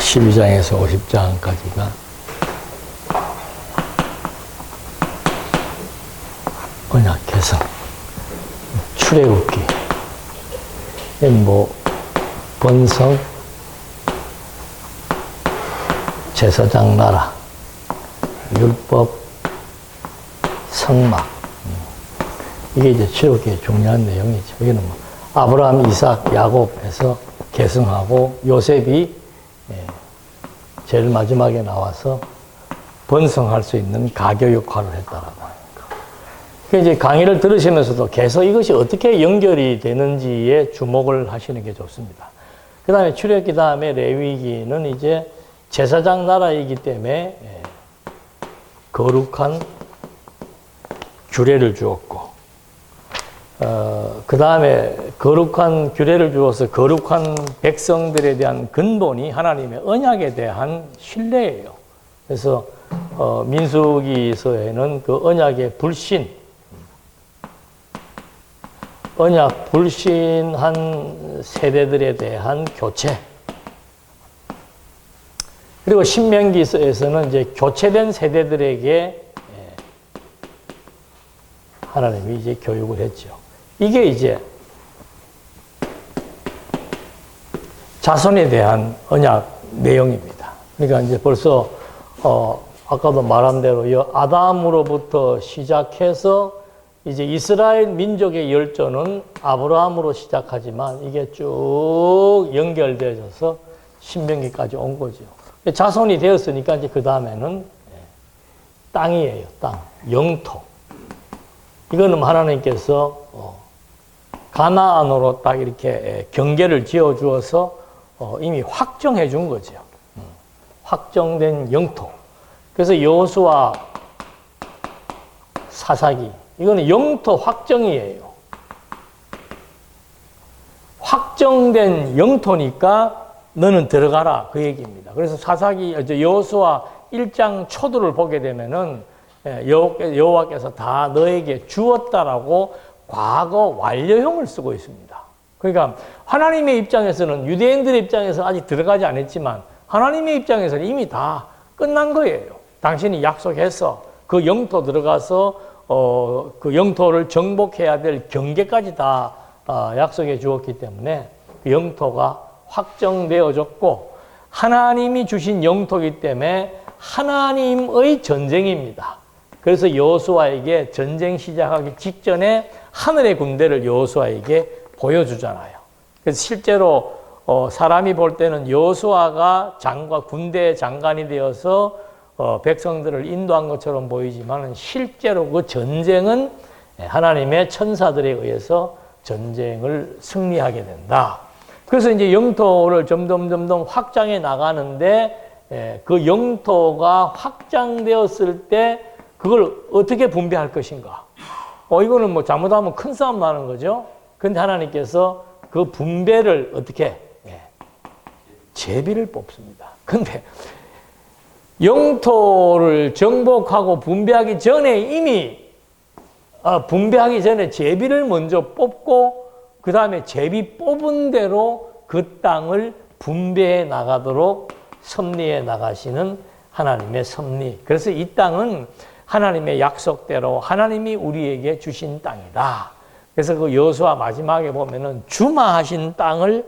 12장에서 50장까지가 언약 개성, 출애굽기, 뭐 번성, 제사장 나라, 율법, 성막, 이게 이제 출애굽기의 중요한 내용이죠. 이거는 뭐 아브라함, 이삭, 야곱에서 계승하고 요셉이 제일 마지막에 나와서 번성할 수 있는 가교 역할을 했다라고 하니까. 그러니까 이제 강의를 들으시면서도 계속 이것이 어떻게 연결이 되는지에 주목을 하시는 게 좋습니다. 그 다음에 출애굽기 다음에 레위기는 이제 제사장 나라이기 때문에 거룩한 규례를 주었고, 그 다음에 거룩한 규례를 주어서 거룩한 백성들에 대한 근본이 하나님의 언약에 대한 신뢰예요. 그래서 민수기서에는 그 언약의 불신, 언약 불신한 세대들에 대한 교체, 그리고 신명기서에서는 이제 교체된 세대들에게 하나님이 이제 교육을 했죠. 이게 이제 자손에 대한 언약 내용입니다. 그러니까 이제 벌써 아까도 말한 대로 아담으로부터 시작해서 이제 이스라엘 민족의 열조는 아브라함으로 시작하지만 이게 쭉 연결되어져서 신명기까지 온 거죠. 자손이 되었으니까 이제 그 다음에는 땅이에요. 땅, 영토. 이거는 하나님께서 가나안으로 딱 이렇게 경계를 지어 주어서 이미 확정해 준 거죠. 확정된 영토. 그래서 여호수아, 사사기, 이거는 영토 확정이에요. 확정된 영토니까 너는 들어가라, 그 얘기입니다. 그래서 사사기, 여호수아 1장 초두를 보게 되면은 여호와께서 다 너에게 주었다라고 과거 완료형을 쓰고 있습니다. 그러니까 하나님의 입장에서는, 유대인들의 입장에서는 아직 들어가지 않았지만 하나님의 입장에서는 이미 다 끝난 거예요. 당신이 약속해서 그 영토 들어가서 그 영토를 정복해야 될 경계까지 다 약속해 주었기 때문에 그 영토가 확정되어졌고, 하나님이 주신 영토이기 때문에 하나님의 전쟁입니다. 그래서 여호수아에게 전쟁 시작하기 직전에 하늘의 군대를 여호수아에게 보여주잖아요. 그래서 실제로 사람이 볼 때는 여호수아가 군대 장관이 되어서 백성들을 인도한 것처럼 보이지만 실제로 그 전쟁은 하나님의 천사들에 의해서 전쟁을 승리하게 된다. 그래서 이제 영토를 점점 확장해 나가는데 그 영토가 확장되었을 때 그걸 어떻게 분배할 것인가? 이거는 뭐 잘못하면 큰 싸움 나는 거죠. 그런데 하나님께서 그 분배를 어떻게? 제비를 뽑습니다. 근데 영토를 정복하고 분배하기 전에 이미 분배하기 전에 제비를 먼저 뽑고 그 다음에 제비 뽑은 대로 그 땅을 분배해 나가도록 섭리해 나가시는 하나님의 섭리. 그래서 이 땅은 하나님의 약속대로 하나님이 우리에게 주신 땅이다. 그래서 그 여호수아 마지막에 보면은 주마하신 땅을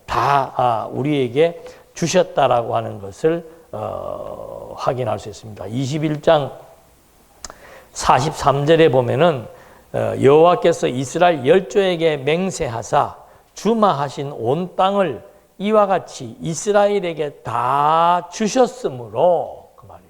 다 우리에게 주셨다라고 하는 것을 확인할 수 있습니다. 21장 43절에 보면은 여호와께서 이스라엘 열조에게 맹세하사 주마하신 온 땅을 이와 같이 이스라엘에게 다 주셨으므로, 그 말이에요.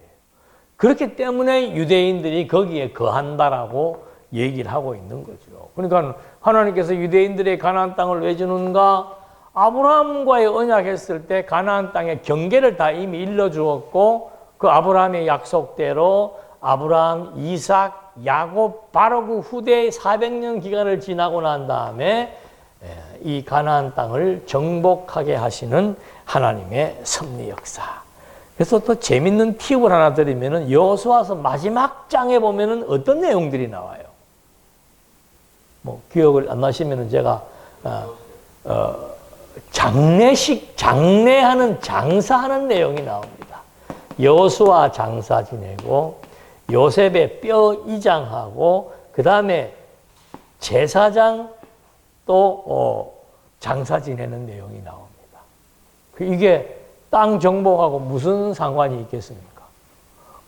그렇기 때문에 유대인들이 거기에 거한다라고 얘기를 하고 있는 거죠. 그러니까 하나님께서 유대인들의 가나안 땅을 왜 주는가? 아브라함과의 언약했을 때 가나안 땅의 경계를 다 이미 일러주었고, 그 아브라함의 약속대로 아브라함, 이삭, 야곱, 바로 그 후대 400년 기간을 지나고 난 다음에 이 가나안 땅을 정복하게 하시는 하나님의 섭리 역사. 그래서 또 재밌는 팁을 하나 드리면은 여호수아서 마지막 장에 보면은 어떤 내용들이 나와요. 뭐 기억을 안 나시면은 제가 장례하는 장사하는 내용이 나옵니다. 여호수아 장사 지내고 요셉의 뼈 이장하고 그 다음에 제사장 또 장사 지내는 내용이 나옵니다. 이게 땅 정복하고 무슨 상관이 있겠습니까?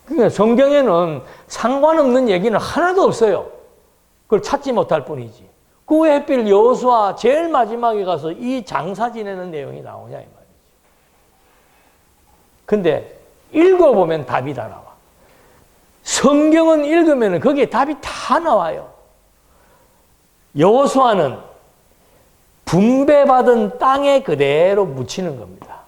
그러니까 성경에는 상관없는 얘기는 하나도 없어요. 그걸 찾지 못할 뿐이지. 그 왜 하필 여호수아 제일 마지막에 가서 이 장사 지내는 내용이 나오냐 이 말이지. 근데 읽어보면 답이 다 나와. 성경은 읽으면 거기에 답이 다 나와요. 여호수아는 분배받은 땅에 그대로 묻히는 겁니다.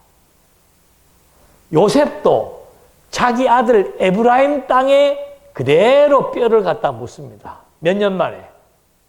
요셉도 자기 아들 에브라임 땅에 그대로 뼈를 갖다 묻습니다. 몇 년 만에?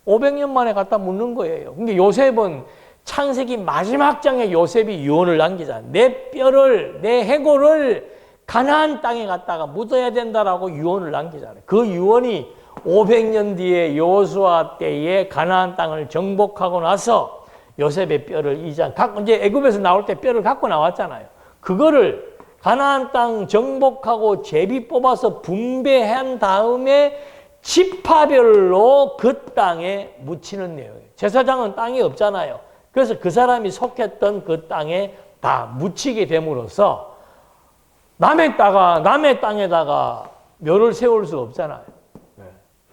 500년 만에 갖다 묻는 거예요. 근데 요셉은 창세기 마지막 장에 요셉이 유언을 남기잖아요. 내 뼈를, 내 해골을 가나안 땅에 갖다가 묻어야 된다라고 유언을 남기잖아요. 그 유언이 500년 뒤에 여호수아 때에 가나안 땅을 정복하고 나서 요셉의 뼈를 이제 애굽에서 나올 때 뼈를 갖고 나왔잖아요. 그거를 가나안 땅 정복하고 제비 뽑아서 분배한 다음에 지파별로 그 땅에 묻히는 내용이에요. 제사장은 땅이 없잖아요. 그래서 그 사람이 속했던 그 땅에 다 묻히게 됨으로써 남의 땅에다가 묘를 세울 수 없잖아요.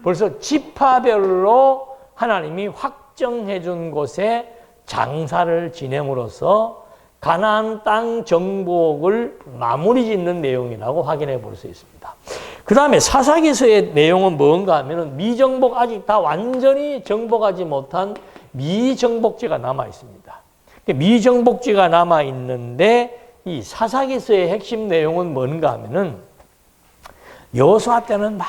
벌써 지파별로 하나님이 확정해 준 곳에 장사를 지냄으로써 가나안 땅 정복을 마무리 짓는 내용이라고 확인해 볼 수 있습니다. 그 다음에 사사기서의 내용은 뭔가 하면은 미정복, 아직 다 완전히 정복하지 못한 미정복지가 남아 있습니다. 미정복지가 남아 있는데 이 사사기서의 핵심 내용은 뭔가 하면은 여호수아 때는 막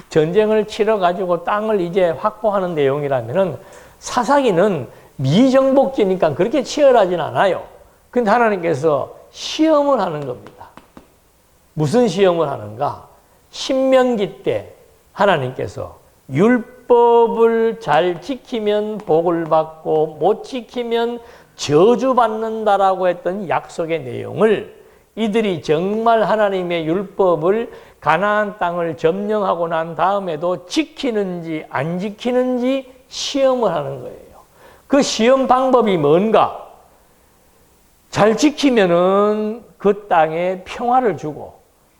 전쟁을 치러 가지고 땅을 이제 확보하는 내용이라면은 사사기는 미정복지니까 그렇게 치열하진 않아요. 근데 하나님께서 시험을 하는 겁니다. 무슨 시험을 하는가? 신명기 때 하나님께서 율법을 잘 지키면 복을 받고 못 지키면 저주받는다라고 했던 약속의 내용을 이들이 정말 하나님의 율법을 가나안 땅을 점령하고 난 다음에도 지키는지 안 지키는지 시험을 하는 거예요. 그 시험 방법이 뭔가? 잘 지키면은 그 땅에 평화를 주고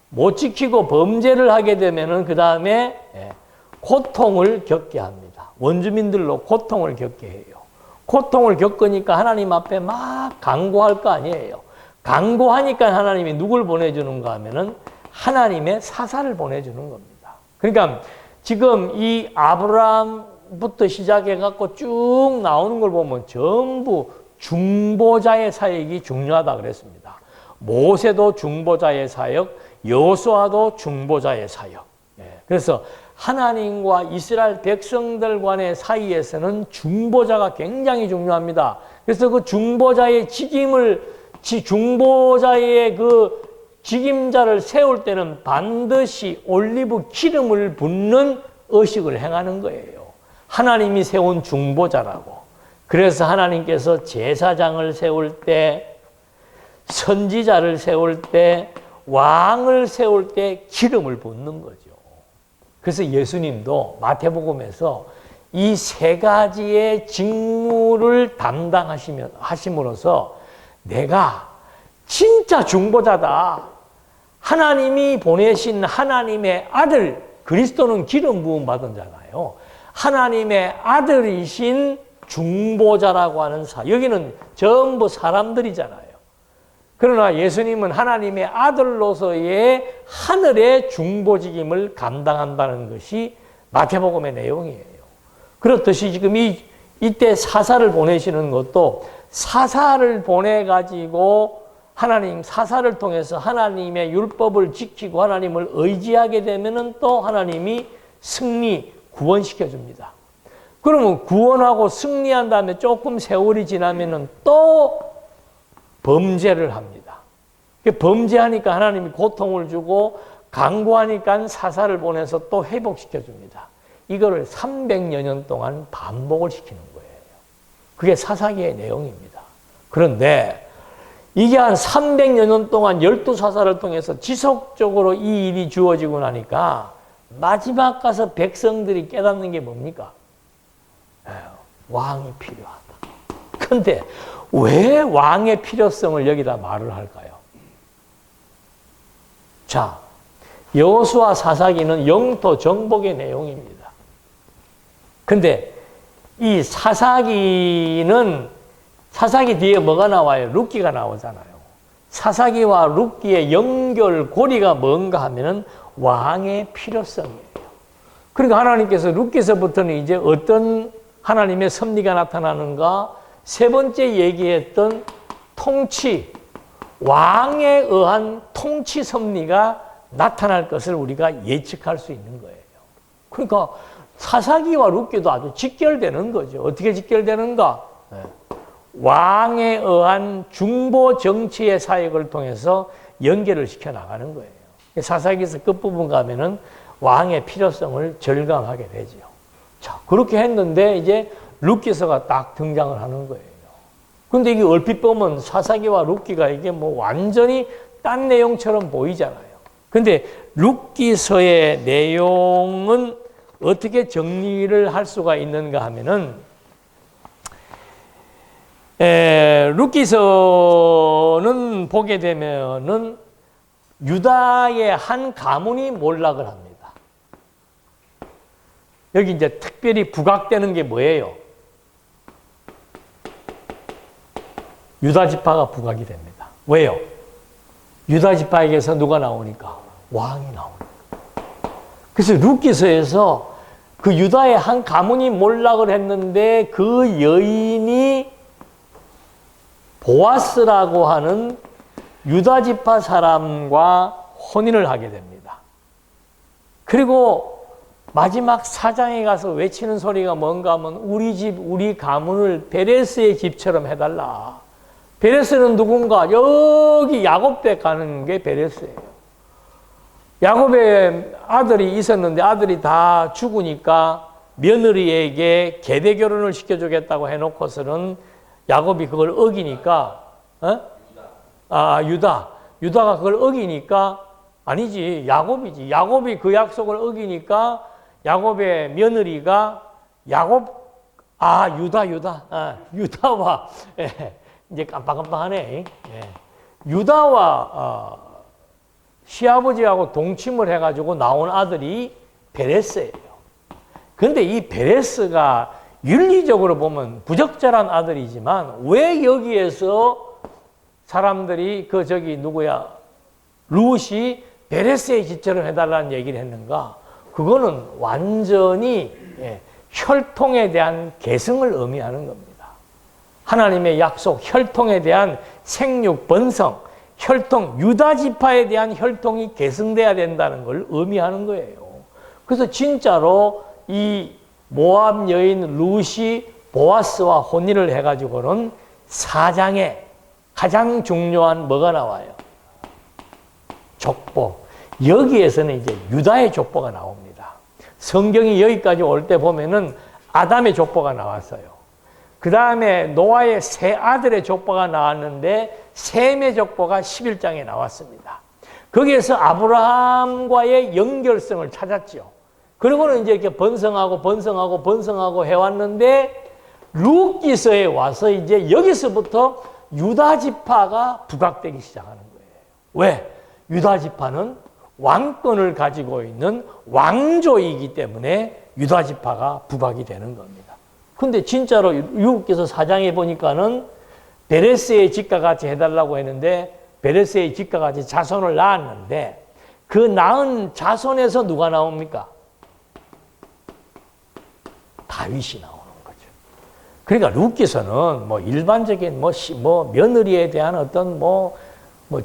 못 지키고 범죄를 하게 되면은 그 다음에 고통을 겪게 합니다. 원주민들로 고통을 겪게 해요. 고통을 겪으니까 하나님 앞에 막 간구할 거 아니에요. 간구하니까 하나님이 누굴 보내주는가 하면은 하나님의 사사를 보내주는 겁니다. 그러니까 지금 이 아브라함부터 시작해갖고 쭉 나오는 걸 보면 전부 중보자의 사역이 중요하다 그랬습니다. 모세도 중보자의 사역, 여호수아도 중보자의 사역. 그래서 하나님과 이스라엘 백성들 간의 사이에서는 중보자가 굉장히 중요합니다. 그래서 그 중보자의 중보자의 그 직임자를 세울 때는 반드시 올리브 기름을 붓는 의식을 행하는 거예요. 하나님이 세운 중보자라고. 그래서 하나님께서 제사장을 세울 때, 선지자를 세울 때, 왕을 세울 때 기름을 붓는 거죠. 그래서 예수님도 마태복음에서 이 세 가지의 직무를 담당하심으로써 내가 진짜 중보자다. 하나님이 보내신 하나님의 아들, 그리스도는 기름 부음 받은 자잖아요. 하나님의 아들이신 중보자라고 하는 여기는 전부 사람들이잖아요. 그러나 예수님은 하나님의 아들로서의 하늘의 중보직임을 감당한다는 것이 마태복음의 내용이에요. 그렇듯이 지금 이때 사사를 보내시는 것도 사사를 보내가지고 하나님 사사를 통해서 하나님의 율법을 지키고 하나님을 의지하게 되면은 또 하나님이 구원시켜 줍니다. 그러면 구원하고 승리한 다음에 조금 세월이 지나면은 또 범죄를 합니다. 범죄하니까 하나님이 고통을 주고 강구하니까 사사를 보내서 또 회복시켜 줍니다. 이거를 300여 년 동안 반복을 시키는 거예요. 그게 사사기의 내용입니다. 그런데 이게 한 300여 년 동안 12사사를 통해서 지속적으로 이 일이 주어지고 나니까 마지막 가서 백성들이 깨닫는 게 뭡니까? 왕이 필요하다. 근데 왜 왕의 필요성을 여기다 말을 할까요? 자, 여호수아 사사기는 영토 정복의 내용입니다. 근데 이 사사기는 사사기 뒤에 뭐가 나와요? 룻기가 나오잖아요. 사사기와 룻기의 연결고리가 뭔가 하면은 왕의 필요성이에요. 그러니까 하나님께서 룻기서부터는 이제 어떤 하나님의 섭리가 나타나는가? 세 번째 얘기했던 통치, 왕에 의한 통치 섭리가 나타날 것을 우리가 예측할 수 있는 거예요. 그러니까 사사기와 룻기도 아주 직결되는 거죠. 어떻게 직결되는가? 왕에 의한 중보 정치의 사역을 통해서 연결을 시켜 나가는 거예요. 사사기에서 끝부분 가면은 왕의 필요성을 절감하게 되죠. 자, 그렇게 했는데 이제 룻기서가 딱 등장을 하는 거예요. 근데 이게 얼핏 보면 사사기와 룻기가 이게 뭐 완전히 딴 내용처럼 보이잖아요. 근데 룻기서의 내용은 어떻게 정리를 할 수가 있는가 하면은 룻기서는 보게 되면은 유다의 한 가문이 몰락을 합니다. 여기 이제 특별히 부각되는 게 뭐예요? 유다 지파가 부각이 됩니다. 왜요? 유다 지파에게서 누가 나오니까? 왕이 나오니까. 그래서 룻기서에서 그 유다의 한 가문이 몰락을 했는데 그 여인이 보아스라고 하는 유다 지파 사람과 혼인을 하게 됩니다. 그리고 마지막 사장에 가서 외치는 소리가 뭔가 하면 우리 집, 우리 가문을 베레스의 집처럼 해달라. 베레스는 누군가? 여기 야곱 댁 가는 게 베레스예요. 야곱의 아들이 있었는데 아들이 다 죽으니까 며느리에게 계대 결혼을 시켜주겠다고 해놓고서는 야곱이 그걸 어기니까, 유다가 그걸 어기니까, 아니지, 야곱이지. 야곱이 그 약속을 어기니까 야곱의 며느리가 유다와, 이제 깜빡깜빡하네. 유다와 시아버지하고 동침을 해가지고 나온 아들이 베레스예요. 그런데 이 베레스가 윤리적으로 보면 부적절한 아들이지만 왜 여기에서 사람들이 룻이 베레스의 집처럼 해달라는 얘기를 했는가? 그거는 완전히 혈통에 대한 계승을 의미하는 겁니다. 하나님의 약속, 혈통에 대한 생육, 번성, 혈통, 유다 지파에 대한 혈통이 계승돼야 된다는 걸 의미하는 거예요. 그래서 진짜로 이 모압 여인 룻이 보아스와 혼인을 해가지고는 사장에 가장 중요한 뭐가 나와요? 족보. 여기에서는 이제 유다의 족보가 나옵니다. 성경이 여기까지 올 때 보면은 아담의 족보가 나왔어요. 그 다음에 노아의 세 아들의 족보가 나왔는데 셈의 족보가 11장에 나왔습니다. 거기에서 아브라함과의 연결성을 찾았죠. 그리고는 이제 이렇게 번성하고 해왔는데 룻기서에 와서 이제 여기서부터 유다 지파가 부각되기 시작하는 거예요. 왜? 유다 지파는 왕권을 가지고 있는 왕조이기 때문에 유다 지파가 부각이 되는 겁니다. 근데 진짜로 룻기서 4장에 보니까는 베레스의 집과 같이 해달라고 했는데 베레스의 집과 같이 자손을 낳았는데 그 낳은 자손에서 누가 나옵니까? 다윗이 나오는 거죠. 그러니까 룻기서는 뭐 일반적인 며느리에 대한 어떤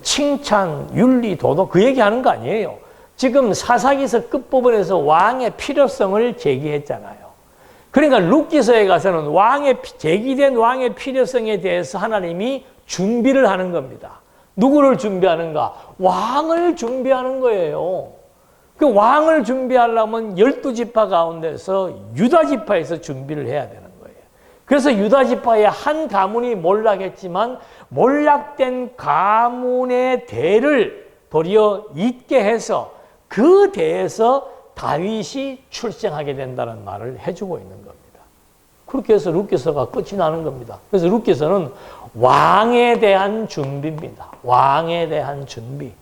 칭찬, 윤리, 도덕 그 얘기하는 거 아니에요. 지금 사사기서 끝부분에서 왕의 필요성을 제기했잖아요. 그러니까 룻기서에 가서는 제기된 왕의 필요성에 대해서 하나님이 준비를 하는 겁니다. 누구를 준비하는가? 왕을 준비하는 거예요. 그 왕을 준비하려면 12지파 가운데서 유다 지파에서 준비를 해야 되는 거예요. 그래서 유다 지파의 한 가문이 몰락했지만 몰락된 가문의 대를 도리어 잇게 해서 그 대에서 다윗이 출생하게 된다는 말을 해주고 있는 겁니다. 그렇게 해서 룻기서가 끝이 나는 겁니다. 그래서 룻기서는 왕에 대한 준비입니다. 왕에 대한 준비.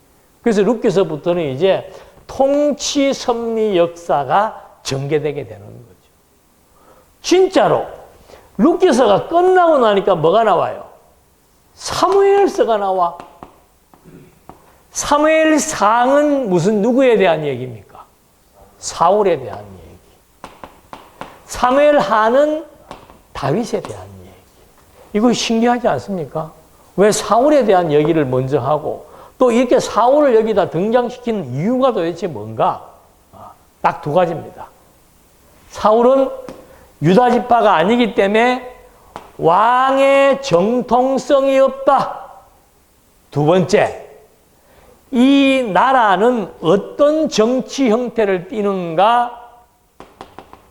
그래서 룻기서부터는 이제 통치 섭리 역사가 전개되게 되는 거죠. 진짜로 룻기서가 끝나고 나니까 뭐가 나와요? 사무엘서가 나와. 사무엘상은 누구에 대한 얘기입니까? 사울에 대한 얘기. 사무엘하는 다윗에 대한 얘기. 이거 신기하지 않습니까? 왜 사울에 대한 얘기를 먼저 하고 또 이렇게 사울을 여기다 등장시키는 이유가 도대체 뭔가? 딱 두 가지입니다. 사울은 유다 지파가 아니기 때문에 왕의 정통성이 없다. 두 번째, 이 나라는 어떤 정치 형태를 띠는가?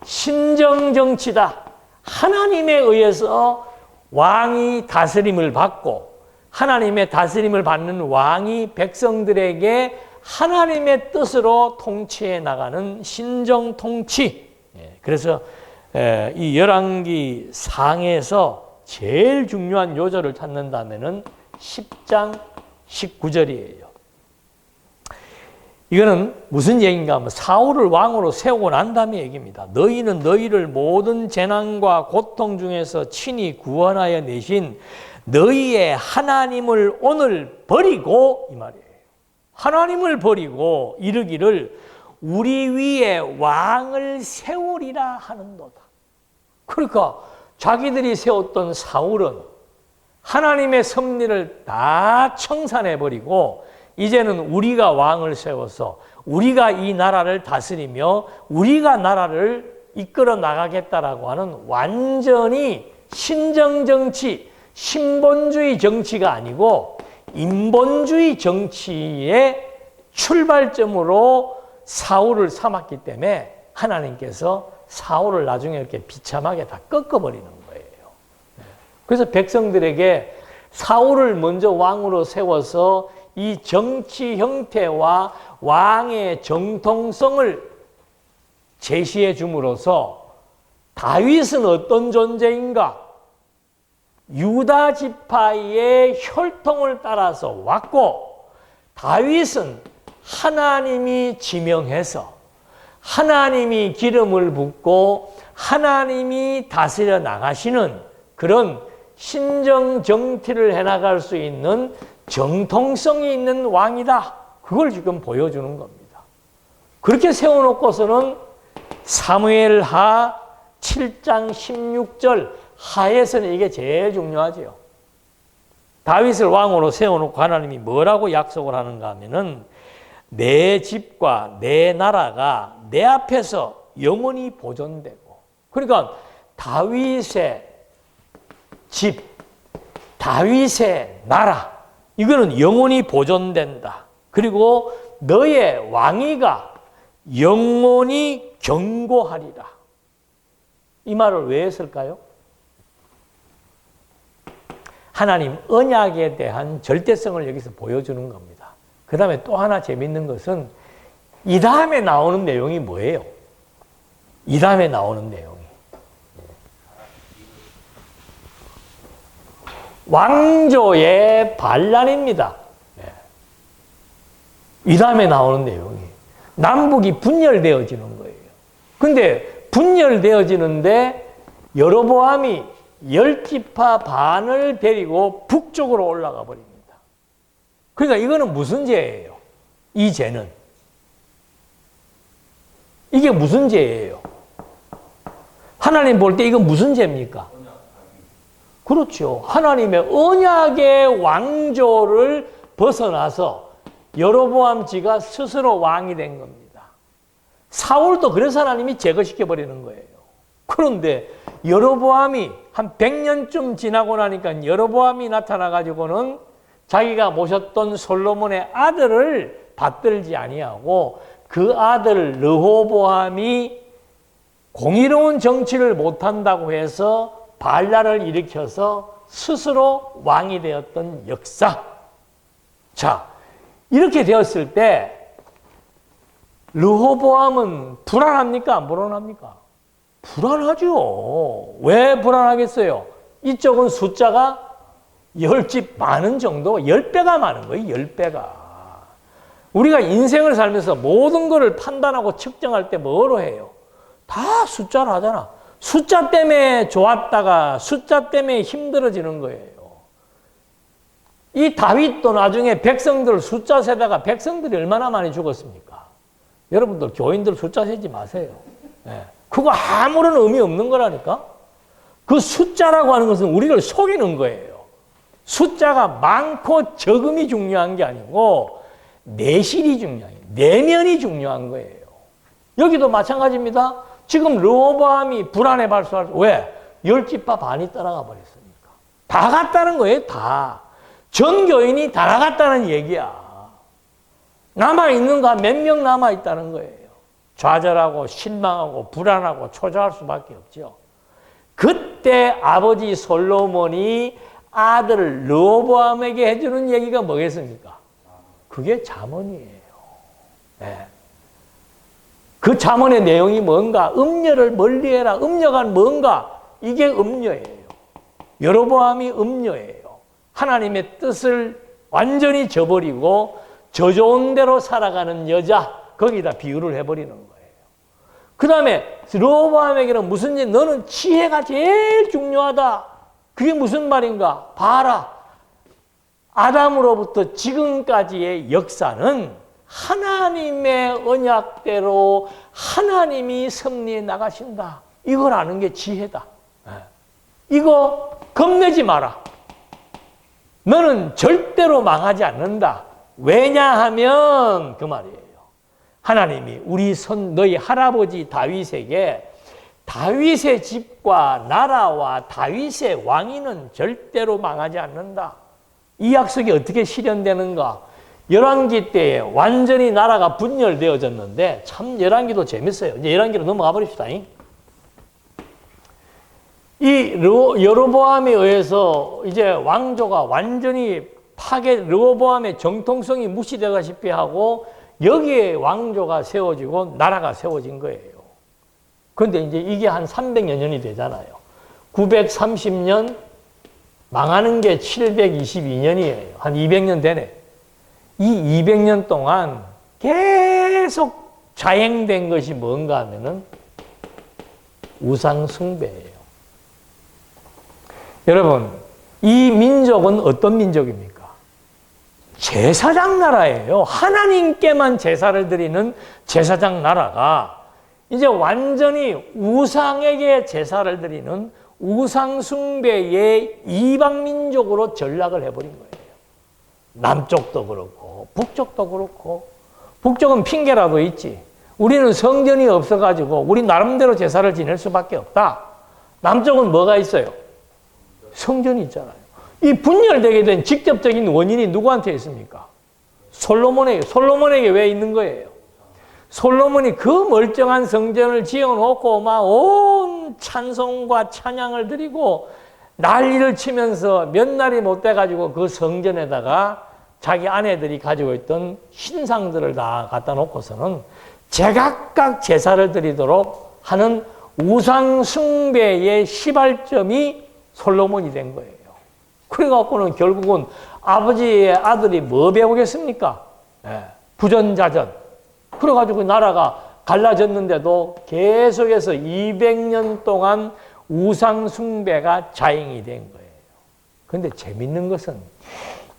신정정치다. 하나님에 의해서 왕이 다스림을 받고 하나님의 다스림을 받는 왕이 백성들에게 하나님의 뜻으로 통치해 나가는 신정통치. 그래서 이 열왕기 상에서 제일 중요한 요절을 찾는다면은 10장 19절이에요. 이거는 무슨 얘기인가 하면 사울을 왕으로 세우고 난 다음의 얘기입니다. 너희는 너희를 모든 재난과 고통 중에서 친히 구원하여 내신 너희의 하나님을 오늘 버리고, 이 말이에요. 하나님을 버리고 이르기를 우리 위에 왕을 세우리라 하는도다. 그러니까 자기들이 세웠던 사울은 하나님의 섭리를 다 청산해버리고 이제는 우리가 왕을 세워서 우리가 이 나라를 다스리며 우리가 나라를 이끌어 나가겠다라고 하는 완전히 신정정치, 신본주의 정치가 아니고 인본주의 정치의 출발점으로 사울을 삼았기 때문에 하나님께서 사울을 나중에 이렇게 비참하게 다 꺾어버리는 거예요. 그래서 백성들에게 사울을 먼저 왕으로 세워서 이 정치 형태와 왕의 정통성을 제시해 줌으로써 다윗은 어떤 존재인가? 유다 지파의 혈통을 따라서 왔고 다윗은 하나님이 지명해서 하나님이 기름을 붓고 하나님이 다스려 나가시는 그런 신정정치를 해나갈 수 있는 정통성이 있는 왕이다. 그걸 지금 보여주는 겁니다. 그렇게 세워놓고서는 사무엘하 7장 16절 하에서는 이게 제일 중요하죠. 다윗을 왕으로 세워놓고 하나님이 뭐라고 약속을 하는가 하면은 내 집과 내 나라가 내 앞에서 영원히 보존되고, 그러니까 다윗의 집, 다윗의 나라, 이거는 영원히 보존된다. 그리고 너의 왕위가 영원히 견고하리라. 이 말을 왜 했을까요? 하나님 언약에 대한 절대성을 여기서 보여주는 겁니다. 그 다음에 또 하나 재밌는 것은 이 다음에 나오는 내용이 뭐예요? 이 다음에 나오는 내용이 왕조의 반란입니다. 이 다음에 나오는 내용이 남북이 분열되어지는 거예요. 근데 분열되어지는데 여로보암이 10지파 반을 데리고 북쪽으로 올라가 버립니다. 그러니까 이거는 무슨 죄예요? 이 죄는. 이게 무슨 죄예요? 하나님 볼 때 이건 무슨 죄입니까? 그렇죠. 하나님의 언약의 왕조를 벗어나서 여로보암지가 스스로 왕이 된 겁니다. 사울도 그래서 하나님이 제거시켜버리는 거예요. 그런데 여로보암이 한 100년쯤 지나고 나니까 여로보암이 나타나가지고는 자기가 모셨던 솔로몬의 아들을 받들지 아니하고 그 아들 르호보암이 공의로운 정치를 못한다고 해서 발랄을 일으켜서 스스로 왕이 되었던 역사. 자, 이렇게 되었을 때 르호보암은 불안합니까? 안 불안합니까? 불안하죠. 왜 불안하겠어요? 이쪽은 숫자가 10집 많은 정도, 10배가 많은 거예요. 10배가. 우리가 인생을 살면서 모든 것을 판단하고 측정할 때 뭐로 해요? 다 숫자로 하잖아. 숫자 때문에 좋았다가 숫자 때문에 힘들어지는 거예요. 이 다윗도 나중에 백성들 숫자 세다가 백성들이 얼마나 많이 죽었습니까? 여러분들 교인들 숫자 세지 마세요. 네. 그거 아무런 의미 없는 거라니까. 그 숫자라고 하는 것은 우리를 속이는 거예요. 숫자가 많고 적음이 중요한 게 아니고 내실이 중요해요. 내면이 중요한 거예요. 여기도 마찬가지입니다. 지금 르호보암이 불안해 발수할 때 왜? 10집파 반이 떠나가 버렸으니까. 다 갔다는 거예요. 다. 전 교인이 다 나갔다는 얘기야. 남아있는가 몇 명 남아있다는 거예요. 좌절하고 실망하고 불안하고 초조할 수밖에 없죠. 그때 아버지 솔로몬이 아들 르호보암에게 해주는 얘기가 뭐겠습니까? 그게 잠언이에요. 네. 그 잠언의 내용이 뭔가? 음녀를 멀리해라. 음녀가 뭔가? 이게 음녀예요. 여로보암이 음녀예요. 하나님의 뜻을 완전히 저버리고 저 좋은 대로 살아가는 여자, 거기다 비유를 해버리는 거예요. 그 다음에 르호보암에게는 무슨 일? 너는 지혜가 제일 중요하다. 그게 무슨 말인가? 봐라. 아담으로부터 지금까지의 역사는 하나님의 언약대로 하나님이 섭리해 나가신다. 이걸 아는 게 지혜다. 이거 겁내지 마라. 너는 절대로 망하지 않는다. 왜냐하면 그 말이에요. 하나님이 우리 너희 할아버지 다윗에게 다윗의 집과 나라와 다윗의 왕위는 절대로 망하지 않는다. 이 약속이 어떻게 실현되는가? 열왕기 때에 완전히 나라가 분열되어졌는데 참 열왕기도 재밌어요. 이제 열왕기로 넘어가 버립시다. 이 여로보암에 의해서 이제 왕조가 완전히 르호보암의 정통성이 무시되다시피 하고 여기에 왕조가 세워지고 나라가 세워진 거예요. 그런데 이제 이게 한 300여 년이 되잖아요. 930년 망하는 게 722년이에요. 한 200년 되네. 이 200년 동안 계속 자행된 것이 뭔가 하면은 우상숭배예요. 여러분, 이 민족은 어떤 민족입니까? 제사장 나라예요. 하나님께만 제사를 드리는 제사장 나라가 이제 완전히 우상에게 제사를 드리는 우상숭배의 이방민족으로 전락을 해버린 거예요. 남쪽도 그렇고 북쪽도 그렇고. 북쪽은 핑계라도 있지. 우리는 성전이 없어가지고 우리 나름대로 제사를 지낼 수밖에 없다. 남쪽은 뭐가 있어요? 성전이 있잖아요. 이 분열되게 된 직접적인 원인이 누구한테 있습니까? 솔로몬에게. 솔로몬에게 왜 있는 거예요? 솔로몬이 그 멀쩡한 성전을 지어놓고 막 온 찬송과 찬양을 드리고 난리를 치면서 몇 날이 못 돼가지고 그 성전에다가 자기 아내들이 가지고 있던 신상들을 다 갖다 놓고서는 제각각 제사를 드리도록 하는 우상 숭배의 시발점이 솔로몬이 된 거예요. 그래갖고는 결국은 아버지의 아들이 뭐 배우겠습니까? 부전자전. 그래가지고 나라가 갈라졌는데도 계속해서 200년 동안 우상 숭배가 자행이 된 거예요. 그런데 재밌는 것은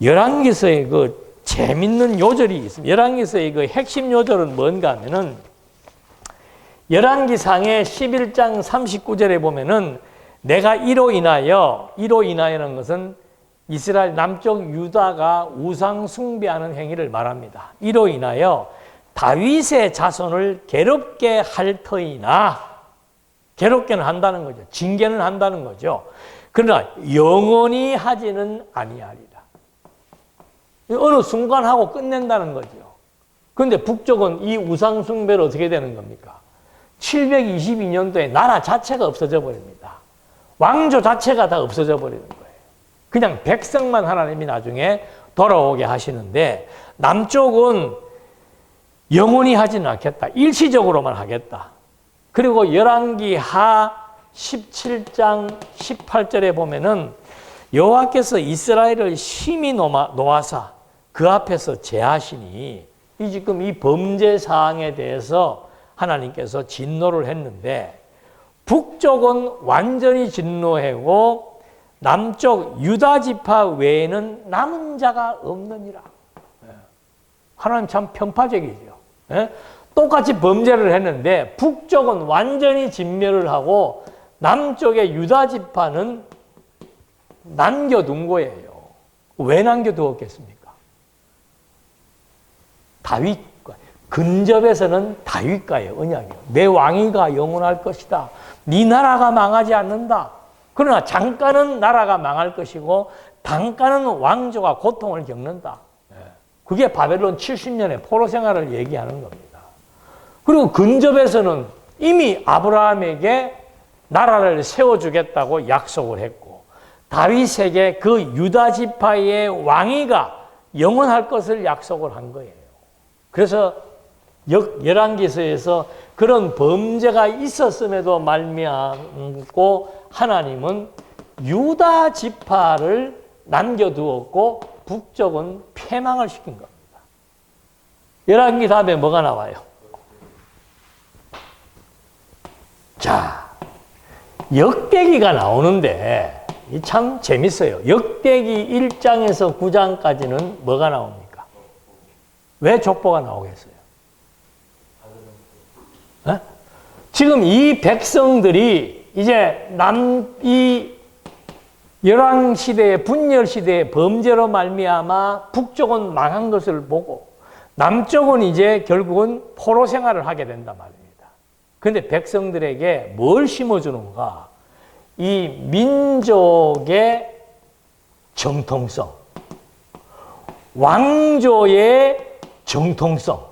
열왕기서의 그 재밌는 요절이 있습니다. 열왕기서의 그 핵심 요절은 뭔가 하면은 열왕기상의 11장 39절에 보면은 내가 이로 인하여라는 것은 이스라엘 남쪽 유다가 우상 숭배하는 행위를 말합니다. 이로 인하여 다윗의 자손을 괴롭게 할 터이나, 괴롭게는 한다는 거죠. 징계는 한다는 거죠. 그러나 영원히 하지는 아니하리라. 어느 순간 하고 끝낸다는 거죠. 그런데 북쪽은 이 우상 숭배를 어떻게 되는 겁니까? 722년도에 나라 자체가 없어져 버립니다. 왕조 자체가 다 없어져 버리는 거예요. 그냥 백성만 하나님이 나중에 돌아오게 하시는데 남쪽은 영원히 하지는 않겠다. 일시적으로만 하겠다. 그리고 열왕기하 17장 18절에 보면은 여호와께서 이스라엘을 심히 놓아사 그 앞에서 제하시니 이 지금 이 범죄 사항에 대해서 하나님께서 진노를 했는데 북쪽은 완전히 진노하고 남쪽 유다 지파 외에는 남은 자가 없느니라. 하나님 참 편파적이죠. 똑같이 범죄를 했는데 북쪽은 완전히 진멸을 하고 남쪽의 유다 지파는 남겨둔 거예요. 왜 남겨두었겠습니까? 다윗과 근접에서는 다윗과의 언약이에요. 내 왕위가 영원할 것이다. 네 나라가 망하지 않는다. 그러나 잠깐은 나라가 망할 것이고 잠깐은 왕조가 고통을 겪는다. 그게 바벨론 70년의 포로 생활을 얘기하는 겁니다. 그리고 근접에서는 이미 아브라함에게 나라를 세워주겠다고 약속을 했고 다윗에게 그 유다 지파의 왕위가 영원할 것을 약속을 한 거예요. 그래서 열왕기서에서 그런 범죄가 있었음에도 말미암고 하나님은 유다 지파를 남겨두었고 북쪽은 패망을 시킨 겁니다. 열왕기 다음에 뭐가 나와요? 자, 역대기가 나오는데 참 재밌어요. 역대기 1장에서 9장까지는 뭐가 나옵니까? 왜 족보가 나오겠어요? 지금 이 백성들이 이제 이 열왕 시대의 분열 시대의 범죄로 말미암아 북쪽은 망한 것을 보고 남쪽은 이제 결국은 포로 생활을 하게 된단 말입니다. 그런데 백성들에게 뭘 심어주는가? 이 민족의 정통성, 왕조의 정통성,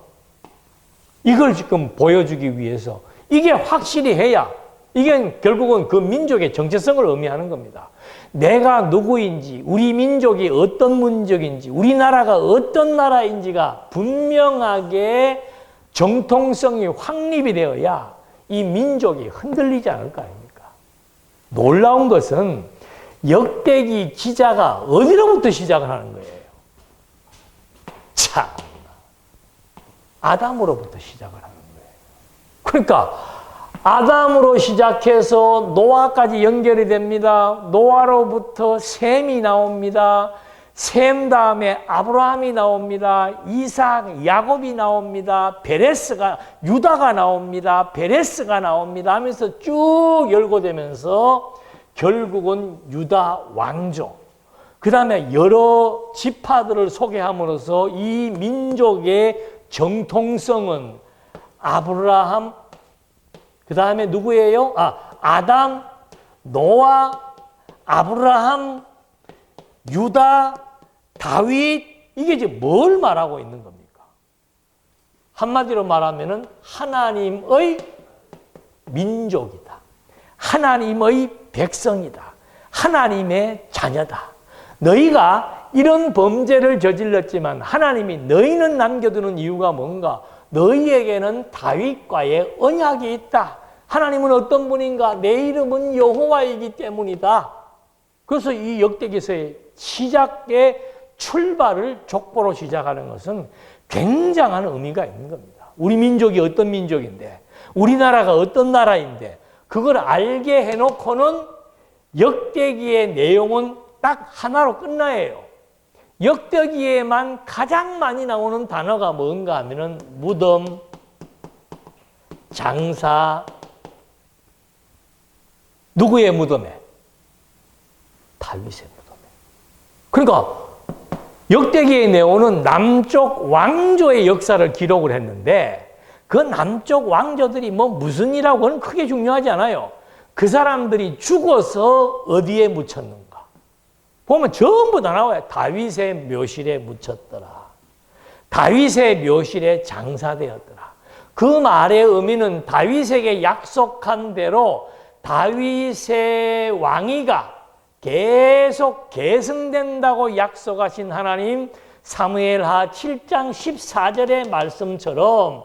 이걸 지금 보여주기 위해서 이게 확실히 해야 이게 결국은 그 민족의 정체성을 의미하는 겁니다. 내가 누구인지, 우리 민족이 어떤 민족인지, 우리나라가 어떤 나라인지가 분명하게 정통성이 확립이 되어야 이 민족이 흔들리지 않을 거 아닙니까? 놀라운 것은 역대기 기자가 어디로부터 시작을 하는 거예요? 참, 아담으로부터 시작을 하는 거예요. 그러니까 아담으로 시작해서 노아까지 연결이 됩니다. 노아로부터 셈이 나옵니다. 셈 다음에 아브라함이 나옵니다. 이삭, 야곱이 나옵니다. 베레스가, 유다가 나옵니다. 베레스가 나옵니다. 하면서 쭉 열고되면서 결국은 유다 왕조. 그 다음에 여러 지파들을 소개함으로써 이 민족의 정통성은 아브라함, 그 다음에 누구예요? 아담, 노아, 아브라함, 유다, 다윗, 이게 이제 뭘 말하고 있는 겁니까? 한마디로 말하면은 하나님의 민족이다. 하나님의 백성이다. 하나님의 자녀다. 너희가 이런 범죄를 저질렀지만 하나님이 너희는 남겨두는 이유가 뭔가? 너희에게는 다윗과의 언약이 있다. 하나님은 어떤 분인가? 내 이름은 여호와이기 때문이다. 그래서 이 역대기서의 시작의 출발을 족보로 시작하는 것은 굉장한 의미가 있는 겁니다. 우리 민족이 어떤 민족인데, 우리나라가 어떤 나라인데, 그걸 알게 해놓고는 역대기의 내용은 딱 하나로 끝나요. 역대기에만 가장 많이 나오는 단어가 뭔가 하면은 무덤, 장사, 누구의 무덤에? 다윗의 무덤에. 그러니까 역대기의 내용은 남쪽 왕조의 역사를 기록을 했는데 그 남쪽 왕조들이 뭐 무슨 일하고는 크게 중요하지 않아요. 그 사람들이 죽어서 어디에 묻혔는가? 보면 전부 다 나와요. 다윗의 묘실에 묻혔더라. 다윗의 묘실에 장사되었더라. 그 말의 의미는 다윗에게 약속한 대로 다윗의 왕위가 계속 계승된다고 약속하신 하나님, 사무엘하 7장 14절의 말씀처럼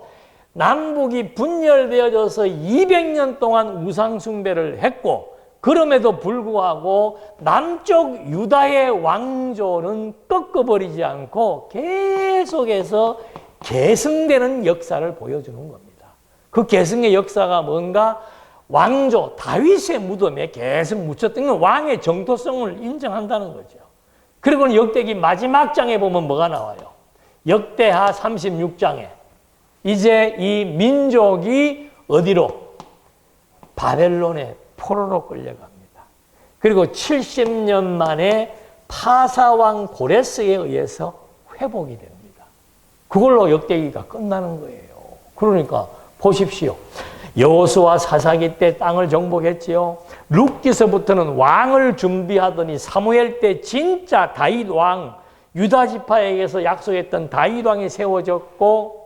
남북이 분열되어져서 200년 동안 우상 숭배를 했고, 그럼에도 불구하고 남쪽 유다의 왕조는 꺾어버리지 않고 계속해서 계승되는 역사를 보여주는 겁니다. 그 계승의 역사가 뭔가? 왕조 다윗의 무덤에 계속 묻혔던 건 왕의 정토성을 인정한다는 거죠. 그리고 역대기 마지막 장에 보면 뭐가 나와요? 역대하 36장에 이제 이 민족이 어디로? 바벨론의 포로로 끌려갑니다. 그리고 70년 만에 파사왕 고레스에 의해서 회복이 됩니다. 그걸로 역대기가 끝나는 거예요. 그러니까 보십시오. 여호수아 사사기 때 땅을 정복했지요. 룻기서부터는 왕을 준비하더니 사무엘 때 진짜 다윗 왕, 유다 지파에게서 약속했던 다윗 왕이 세워졌고,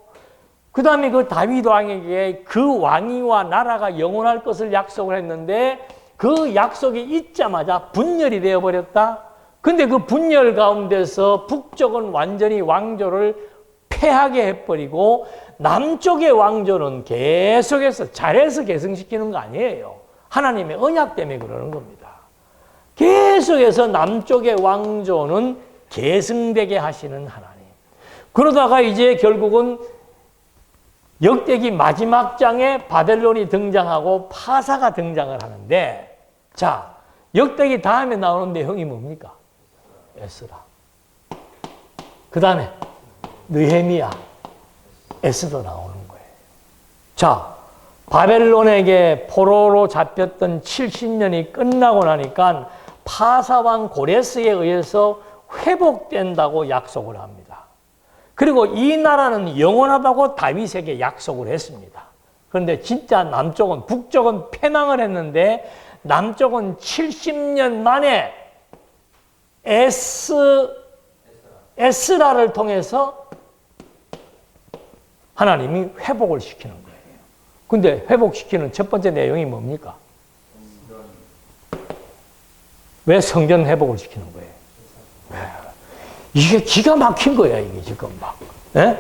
그 다음에 그 다윗 왕에게 그 왕위와 나라가 영원할 것을 약속을 했는데 그 약속이 있자마자 분열이 되어버렸다. 근데 그 분열 가운데서 북쪽은 완전히 왕조를 패하게 해버리고 남쪽의 왕조는 계속해서 잘해서 계승시키는 거 아니에요. 하나님의 언약 때문에 그러는 겁니다. 계속해서 남쪽의 왕조는 계승되게 하시는 하나님. 그러다가 이제 결국은 역대기 마지막 장에 바벨론이 등장하고 파사가 등장을 하는데, 자, 역대기 다음에 나오는 내용이 뭡니까? 에스라. 그 다음에 느헤미야, 에스더 나오는 거예요. 자, 바벨론에게 포로로 잡혔던 70년이 끝나고 나니까 파사왕 고레스에 의해서 회복된다고 약속을 합니다. 그리고 이 나라는 영원하다고 다윗에게 약속을 했습니다. 그런데 진짜 남쪽은, 북쪽은 패망을 했는데 남쪽은 70년 만에 에스라를 통해서 하나님이 회복을 시키는 거예요. 근데 회복시키는 첫 번째 내용이 뭡니까? 왜 성전 회복을 시키는 거예요? 이게 기가 막힌 거야, 이게 지금 막. 예?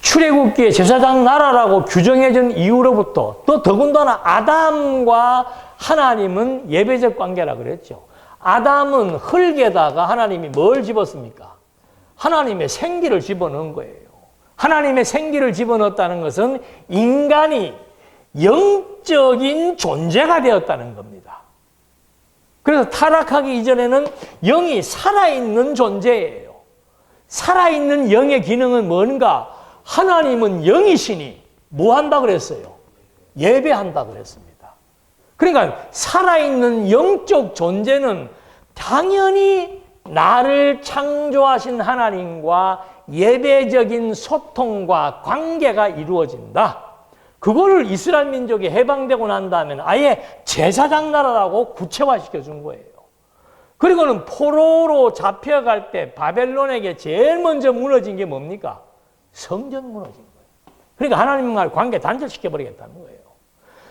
출애굽기에 제사장 나라라고 규정해진 이후로부터, 또 더군다나 아담과 하나님은 예배적 관계라 그랬죠. 아담은 흙에다가 하나님이 뭘 집었습니까? 하나님의 생기를 집어넣은 거예요. 하나님의 생기를 집어넣었다는 것은 인간이 영적인 존재가 되었다는 겁니다. 그래서 타락하기 이전에는 영이 살아있는 존재예요. 살아있는 영의 기능은 뭔가? 하나님은 영이시니 뭐 한다 그랬어요? 예배한다 그랬습니다. 그러니까 살아있는 영적 존재는 당연히 나를 창조하신 하나님과 예배적인 소통과 관계가 이루어진다. 그거를 이스라엘 민족이 해방되고 난 다음에는 아예 제사장 나라라고 구체화시켜 준 거예요. 그리고는 포로로 잡혀갈 때 바벨론에게 제일 먼저 무너진 게 뭡니까? 성전 무너진 거예요. 그러니까 하나님과의 관계 단절시켜 버리겠다는 거예요.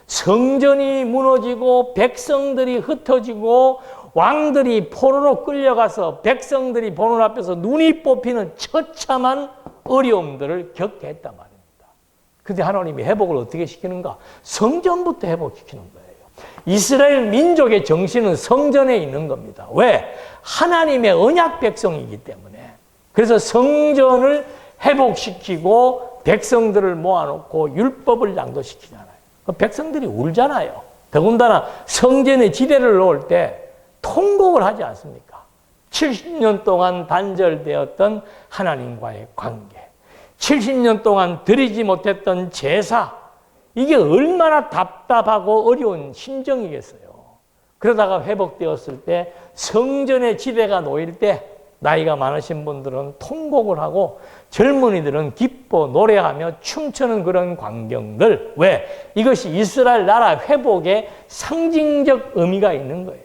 성전이 무너지고 백성들이 흩어지고 왕들이 포로로 끌려가서 백성들이 보는 앞에서 눈이 뽑히는 처참한 어려움들을 겪게 했단 말입니다. 근데 하나님이 회복을 어떻게 시키는가? 성전부터 회복시키는 거예요. 이스라엘 민족의 정신은 성전에 있는 겁니다. 왜? 하나님의 언약 백성이기 때문에. 그래서 성전을 회복시키고 백성들을 모아놓고 율법을 양도시키잖아요. 백성들이 울잖아요. 더군다나 성전에 지대를 놓을 때 통곡을 하지 않습니까? 70년 동안 단절되었던 하나님과의 관계, 70년 동안 드리지 못했던 제사, 이게 얼마나 답답하고 어려운 심정이겠어요. 그러다가 회복되었을 때 성전의 지대가 놓일 때 나이가 많으신 분들은 통곡을 하고 젊은이들은 기뻐 노래하며 춤추는 그런 광경들. 왜? 이것이 이스라엘 나라 회복의 상징적 의미가 있는 거예요.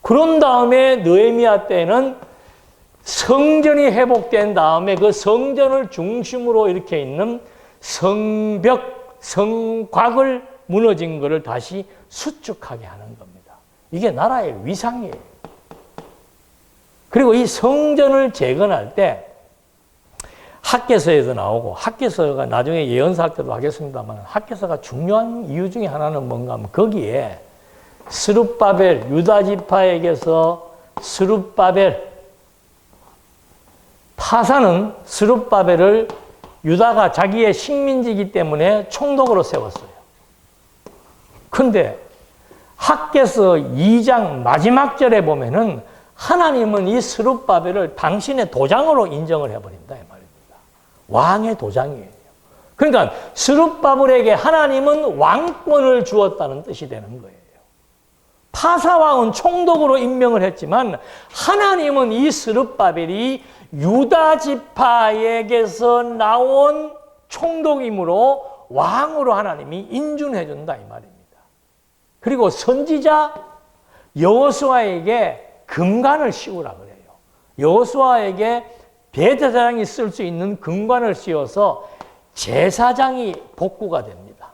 그런 다음에 느헤미야 때는 성전이 회복된 다음에 그 성전을 중심으로 이렇게 있는 성벽, 성곽을 무너진 것을 다시 수축하게 하는 겁니다. 이게 나라의 위상이에요. 그리고 이 성전을 재건할 때 학개서에도 나오고, 학개서가 나중에 예언사학 때도 하겠습니다만, 학개서가 중요한 이유 중에 하나는 뭔가 하면 거기에 스룹바벨, 유다 지파에게서 스룹바벨, 파사는 스룹바벨을 유다가 자기의 식민지이기 때문에 총독으로 세웠어요. 근데 학개서 2장 마지막 절에 보면은 하나님은 이 스룹바벨을 당신의 도장으로 인정을 해버린다 이 말입니다. 왕의 도장이에요. 그러니까 스룹바벨에게 하나님은 왕권을 주었다는 뜻이 되는 거예요. 파사왕은 총독으로 임명을 했지만 하나님은 이 스룹바벨이 유다 지파에게서 나온 총독이므로 왕으로 하나님이 인준해 준다 이 말입니다. 그리고 선지자 여호수아에게 금관을 씌우라 그래요. 여호수아에게 대제사장이 쓸 수 있는 금관을 씌워서 제사장이 복구가 됩니다.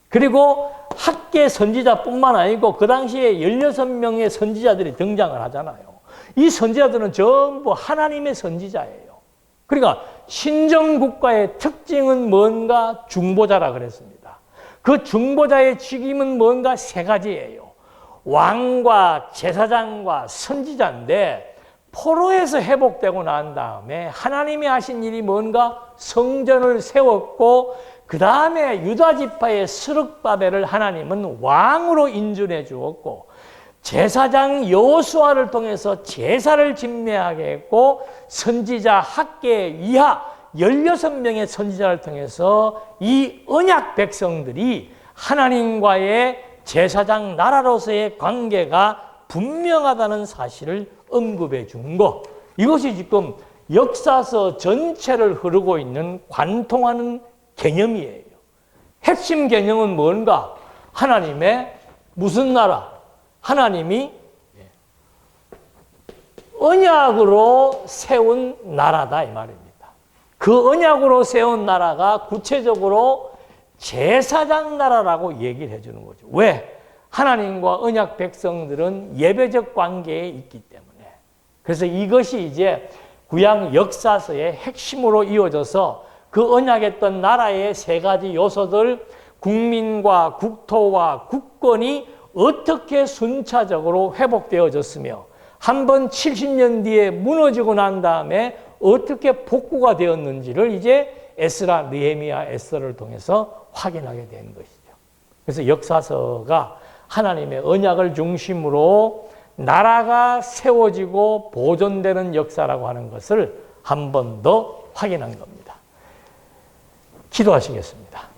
그리고 학계 선지자뿐만 아니고 그 당시에 16명의 선지자들이 등장을 하잖아요. 이 선지자들은 전부 하나님의 선지자예요. 그러니까 신정국가의 특징은 뭔가? 중보자라 그랬습니다. 그 중보자의 직임은 뭔가? 세 가지예요. 왕과 제사장과 선지자인데 포로에서 회복되고 난 다음에 하나님이 하신 일이 뭔가? 성전을 세웠고 그 다음에 유다 지파의 스룹바벨을 하나님은 왕으로 인준해 주었고 제사장 여호수아를 통해서 제사를 집례하게 했고 선지자 학계 이하 16명의 선지자를 통해서 이 언약 백성들이 하나님과의 제사장 나라로서의 관계가 분명하다는 사실을 언급해 준 것. 이것이 지금 역사서 전체를 흐르고 있는 관통하는 개념이에요. 핵심 개념은 뭔가? 하나님의 무슨 나라? 하나님이 언약으로 세운 나라다 이 말입니다. 그 언약으로 세운 나라가 구체적으로 제사장 나라라고 얘기를 해주는 거죠. 왜? 하나님과 언약 백성들은 예배적 관계에 있기 때문에. 그래서 이것이 이제 구약 역사서의 핵심으로 이어져서 그 언약했던 나라의 세 가지 요소들, 국민과 국토와 국권이 어떻게 순차적으로 회복되어졌으며 한번 70년 뒤에 무너지고 난 다음에 어떻게 복구가 되었는지를 이제 에스라, 느헤미야, 에스더를 통해서 확인하게 된 것이죠. 그래서 역사서가 하나님의 언약을 중심으로 나라가 세워지고 보존되는 역사라고 하는 것을 한 번 더 확인한 겁니다. 기도하시겠습니다.